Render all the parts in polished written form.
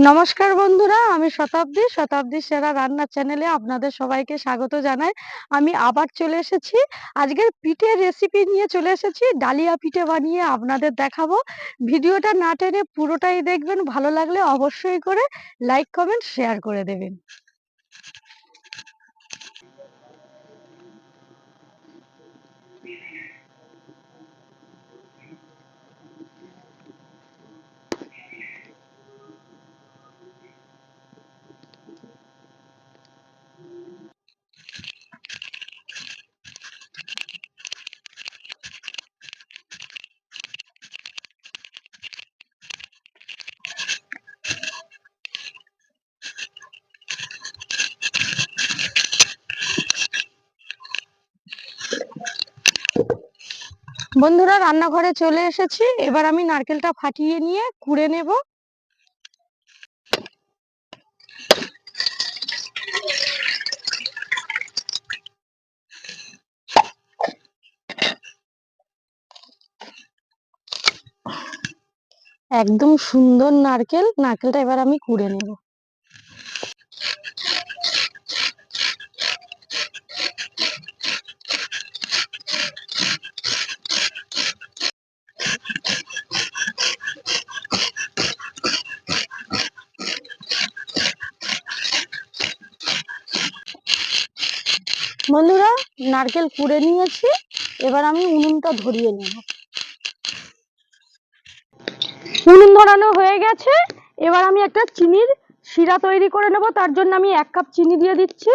নমস্কার বন্ধুরা, আমি শতাব্দী সেরা রান্নার চ্যানেলে আপনাদের সবাইকে স্বাগত জানাই। আমি আবার চলে এসেছি, আজকের পিঠের রেসিপি নিয়ে চলে এসেছি। ডালিয়া পিঠে বানিয়ে আপনাদের দেখাবো। ভিডিওটা না টেনে পুরোটাই দেখবেন, ভালো লাগলে অবশ্যই করে লাইক কমেন্ট শেয়ার করে দেবেন। বন্ধুরা, রান্নাঘরে চলে এসেছি। এবার আমি নারকেলটা ফাটিয়ে নিয়ে কুড়ে নেব। একদম সুন্দর নারকেলটা এবার আমি কুড়ে নেব। বন্ধুরা, নারকেল কুড়ে নিয়েছি। এবার আমি উনুনটা ধরিয়ে নেব। উনুন ধরানো হয়ে গেছে। এবার আমি একটা চিনির শিরা তৈরি করে নেব। তার জন্য আমি 1 কাপ চিনি দিয়ে দিচ্ছি।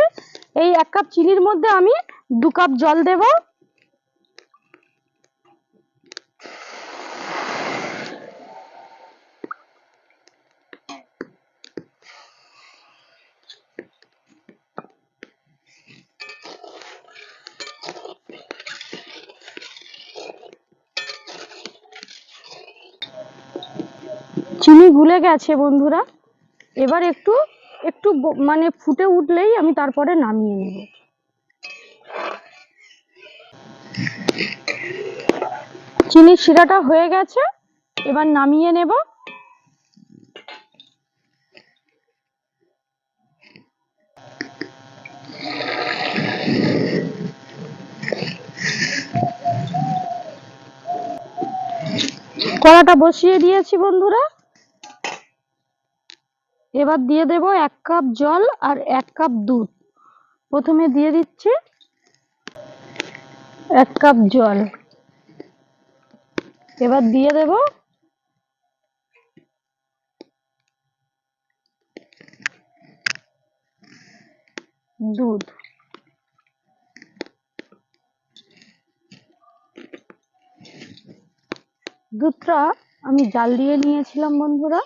এই 1 কাপ চিনির মধ্যে আমি 2 কাপ জল দেব। চিনি গুলে গেছে বন্ধুরা। এবার একটু একটু মানে ফুটে উঠলেই আমি তারপরে নামিয়ে নেব। চিনির শিরাটা হয়ে গেছে, এবার নামিয়ে নেব। কড়াটা বসিয়ে দিয়েছি বন্ধুরা। এবার দিয়ে দেব 1 কাপ জল আর 1 কাপ দুধ। প্রথমে দিয়ে দিচ্ছি 1 কাপ জল। এবার দিয়ে দেব দুধ। দুধটা আমি জাল দিয়ে নিয়েছিলাম বন্ধুরা।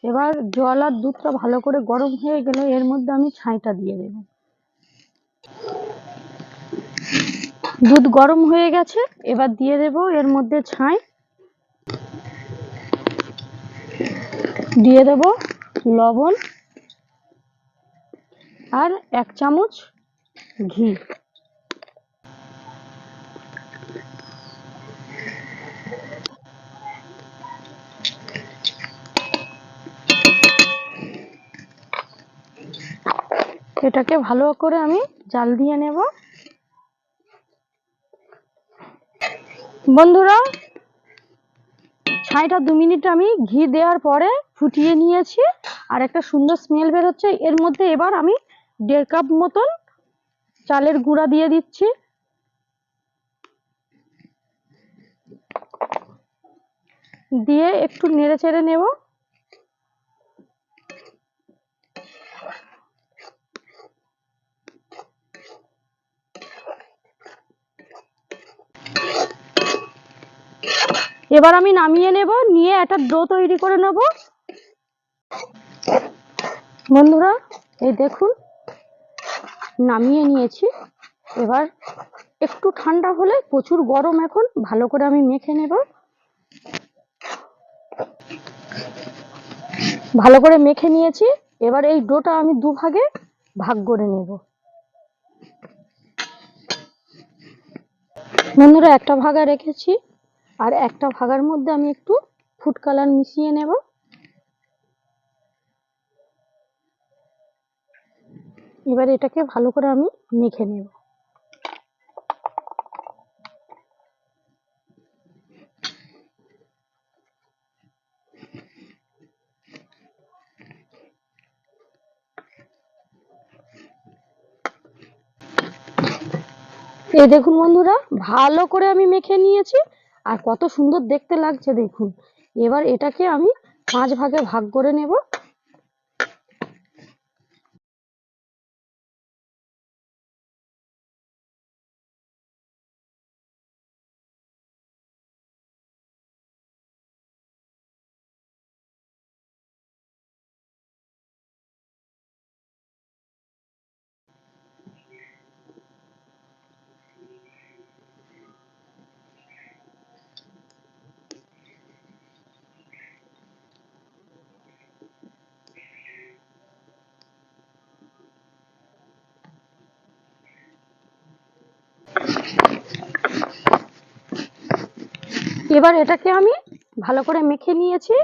এবার জল আর দুধটা ভালো করে গরম হয়ে গেলে এর মধ্যে আমি ছাইটা দিয়ে দেব। দুধ গরম হয়ে গেছে, এবার দিয়ে দেব এর মধ্যে ছাই। দিয়ে দেব লবণ আর 1 চামচ ঘি। এটাকে ভালো করে আমি জাল দিয়ে নেব। বন্ধুরা, ছাইটা 2 মিনিট আমি ঘি দেওয়ার পরে ফুটিয়ে নিয়েছি আর একটা সুন্দর স্মেল বের হচ্ছে। এর মধ্যে এবার আমি 1.5 কাপ মতন চালের গুঁড়া দিয়ে দিচ্ছি। দিয়ে একটু নেড়ে চেড়ে নেব। এবার আমি নামিয়ে নেব, নিয়ে একটা ডো তৈরি করে নেব। বন্ধুরা, এই দেখুন নামিয়ে নিয়েছি। এবার একটু ঠান্ডা হলে, প্রচুর গরম এখন, ভালো করে আমি মেখে নেব। ভালো করে মেখে নিয়েছি। এবার এই ডোটা আমি 2 ভাগে ভাগ করে নেব। বন্ধুরা, একটা ভাগা রেখেছি, আর একটা ভাগার মধ্যে আমি একটু ফুড কালার মিশিয়ে নেব। এবার এটাকে ভালো করে আমি মেখে নেব। এই দেখুন বন্ধুরা, ভালো করে আমি মেখে নিয়েছি, আর কত সুন্দর দেখতে লাগছে দেখুন। এবার এটাকে আমি 5 ভাগে ভাগ করে নেব। এবার এটাকে আমি ভালো করে মেখে নিয়েছি।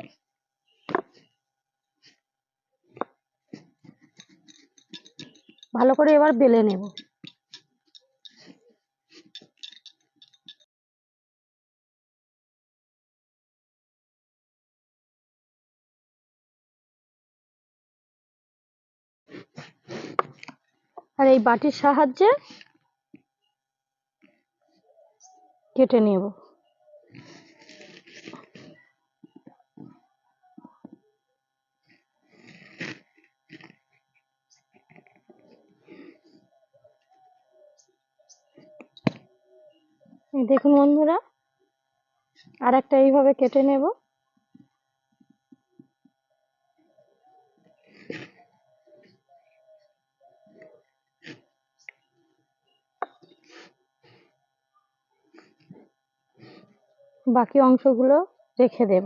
ভালো করে এবার বেলে নেব। আর এই বাটির সাহায্যে কেটে নেব। দেখুন বন্ধুরা, আর একটা এইভাবে কেটে নেব। বাকি অংশগুলো রেখে দেব।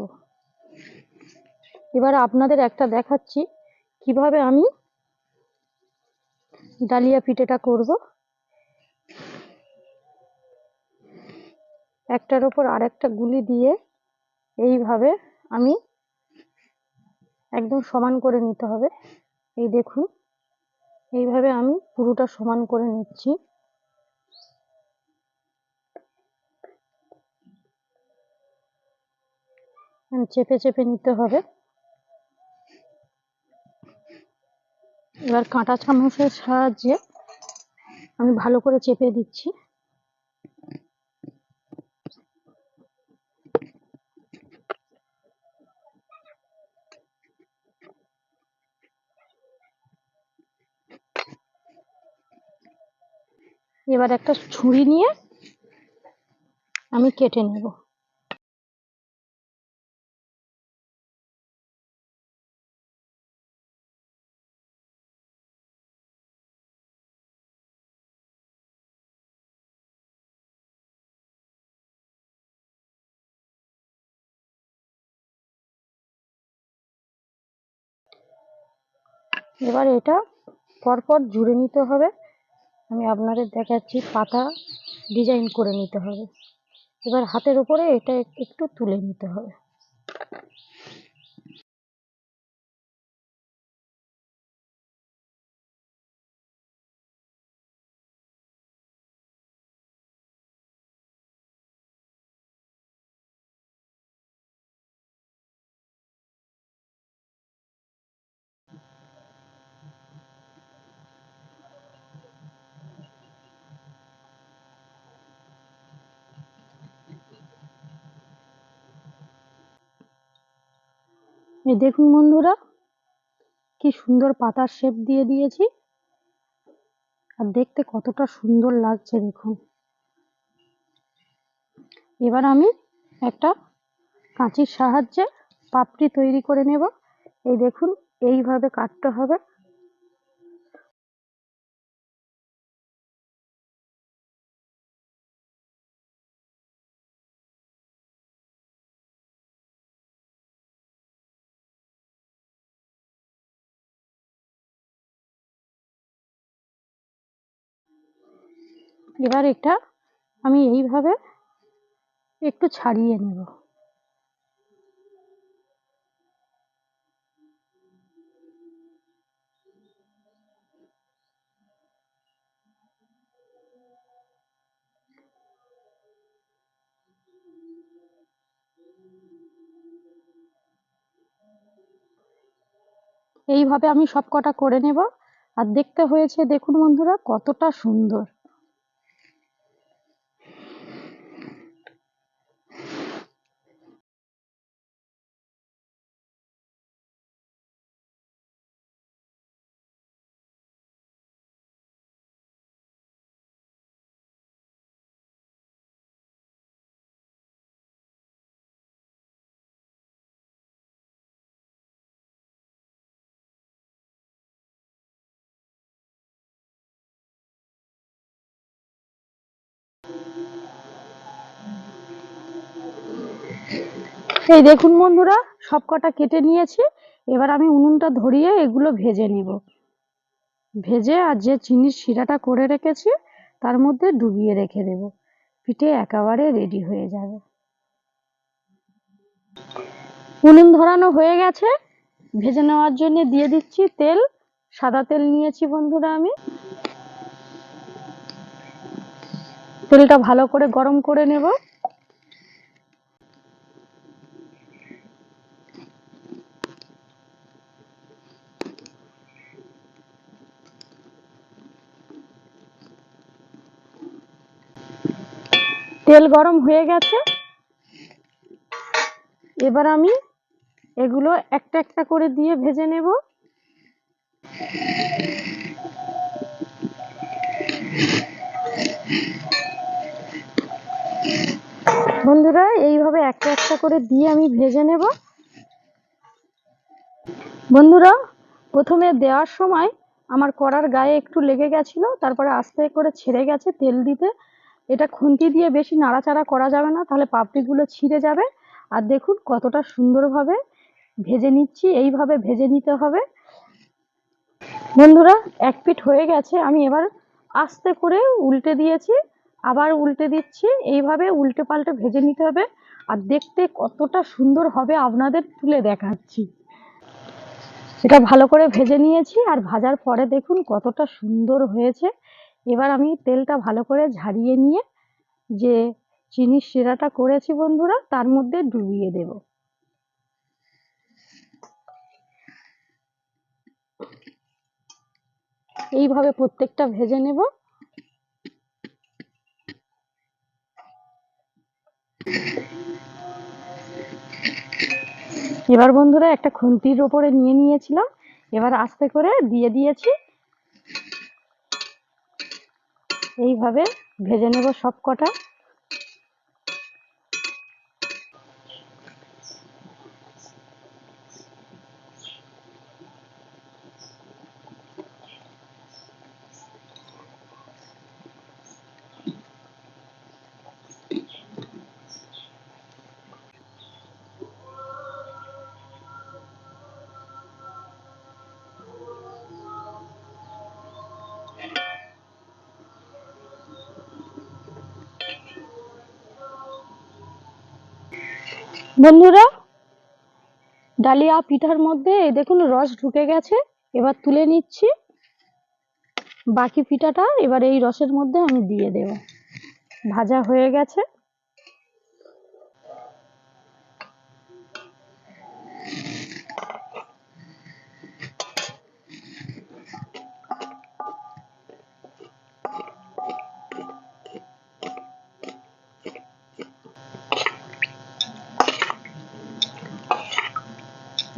এবার আপনাদের একটা দেখাচ্ছি কিভাবে আমি ডালিয়া পিঠেটা করব। একটার উপর আরেকটা গুলি দিয়ে এইভাবে আমি একদম সমান করে নিতে হবে। এই দেখুন, এইভাবে আমি পুরোটা সমান করে নিচ্ছি। চেপে চেপে নিতে হবে। এবার কাঁটা চামচের সাহায্যে আমি ভালো করে চেপে দিচ্ছি। এবার একটা ছুরি নিয়ে আমি কেটে নেব। এবার এটা পরপর জুড়ে নিতে হবে। আমি আপনাদের দেখাচ্ছি, পাতা ডিজাইন করে নিতে হবে। এবার হাতের উপরে এটা একটু তুলে নিতে হবে। এই দেখুন বন্ধুরা, কি সুন্দর পাতার শেপ দিয়ে দিয়েছি, আর দেখতে কতটা সুন্দর লাগছে দেখুন। এবার আমি একটা কাঁচির সাহায্যে পাপড়ি তৈরি করে নেব। এই দেখুন, এইভাবে কাটতে হবে। এবার এটা আমি এইভাবে একটু ছাড়িয়ে নেব। এইভাবে আমি সবকটা করে নেব। আর দেখতে হয়েছে দেখুন বন্ধুরা কতটা সুন্দর। এই দেখুন বন্ধুরা সবকটা কেটে নিয়েছি। এবার আমি উনুনটা ধরিয়ে এগুলো ভেজে নিব। ভেজে আর যে চিনির শিরাটা করে রেখেছি তার মধ্যে ডুবিয়ে রেখে দেব। পিঠে একেবারে রেডি হয়ে যাবে। উনুন ধরানো হয়ে গেছে। ভেজে নেওয়ার জন্য দিয়ে দিচ্ছি তেল। সাদা তেল নিয়েছি বন্ধুরা আমি। তেলটা ভালো করে গরম করে নেব। তেল গরম হয়ে গেছে। এবার আমি এগুলো একটা একটা করে দিয়ে ভেজে নেব। বন্ধুরা এইভাবে একটা একটা করে দিয়ে আমি ভেজে নেব। বন্ধুরা প্রথমে দেওয়ার সময় আমার কড়ার গায়ে একটু লেগে গেছিল, তারপরে আস্তে করে ছেড়ে গেছে তেল দিতে। এটা খুন্তি দিয়ে বেশি নাড়াচাড়া করা যাবে না, তাহলে পাপড়িগুলো ছিঁড়ে যাবে। আর দেখুন কতটা সুন্দরভাবে ভেজে নিচ্ছি। এইভাবে ভেজে নিতে হবে। বন্ধুরা এক পিঠ হয়ে গেছে, আমি এবার আস্তে করে উল্টে দিয়েছি, আবার উল্টে দিচ্ছি। এইভাবে উল্টে পাল্টে ভেজে নিতে হবে। আর দেখতে কতটা সুন্দর হবে আপনাদের তুলে দেখাচ্ছি। এটা ভালো করে ভেজে নিয়েছি আর ভাজার পরে দেখুন কতটা সুন্দর হয়েছে। এবার আমি তেলটা ভালো করে ঝারিয়ে নিয়ে যে চিনির শিরাটা করেছি বন্ধুরা তার মধ্যে ডুবিয়ে দেব। এইভাবে প্রত্যেকটা ভেজে নেব। এবার বন্ধুরা একটা খুন্তির ওপরে নিয়ে নিয়েছিলাম, এবার আস্তে করে দিয়ে দিয়েছি। এইভাবে ভেজে নেব সব কটা। বন্ধুরা ডালিয়া পিঠার মধ্যে এই দেখুন রস ঢুকে গেছে। এবার তুলে নিচ্ছি। বাকি পিঠাটা এবার এই রসের মধ্যে আমি দিয়ে দেব। ভাজা হয়ে গেছে।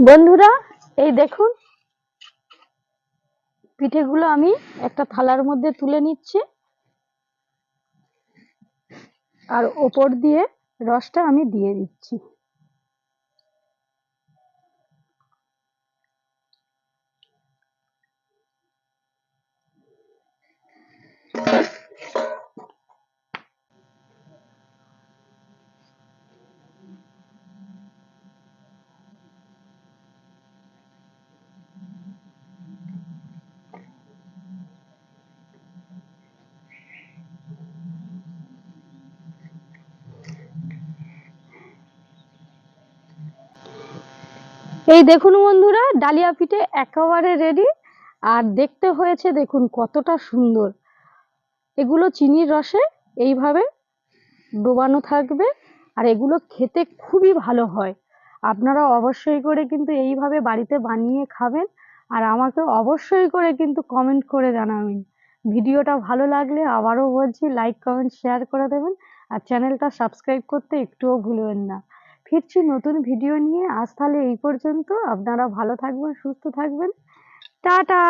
বন্ধুরা এই দেখুন পিঠেগুলো আমি একটা থালার মধ্যে তুলে নিচ্ছি আর ওপর দিয়ে রসটা আমি দিয়ে দিচ্ছি। এই দেখুন বন্ধুরা, ডালিয়া পিঠে একেবারে রেডি। আর দেখতে হয়েছে দেখুন কতটা সুন্দর। এগুলো চিনির রসে এইভাবে ডোবানো থাকবে, আর এগুলো খেতে খুবই ভালো হয়। আপনারা অবশ্যই করে কিন্তু এইভাবে বাড়িতে বানিয়ে খাবেন, আর আমাকে অবশ্যই করে কিন্তু কমেন্ট করে জানাবেন। ভিডিওটা ভালো লাগলে আবারও বলছি, লাইক কমেন্ট শেয়ার করে দেবেন, আর চ্যানেলটা সাবস্ক্রাইব করতে একটুও ভুলবেন না। ফিরছি নতুন ভিডিও নিয়ে। আজ তাহলে এই পর্যন্ত। আপনারা ভালো থাকবেন, সুস্থ থাকবেন। টাটা।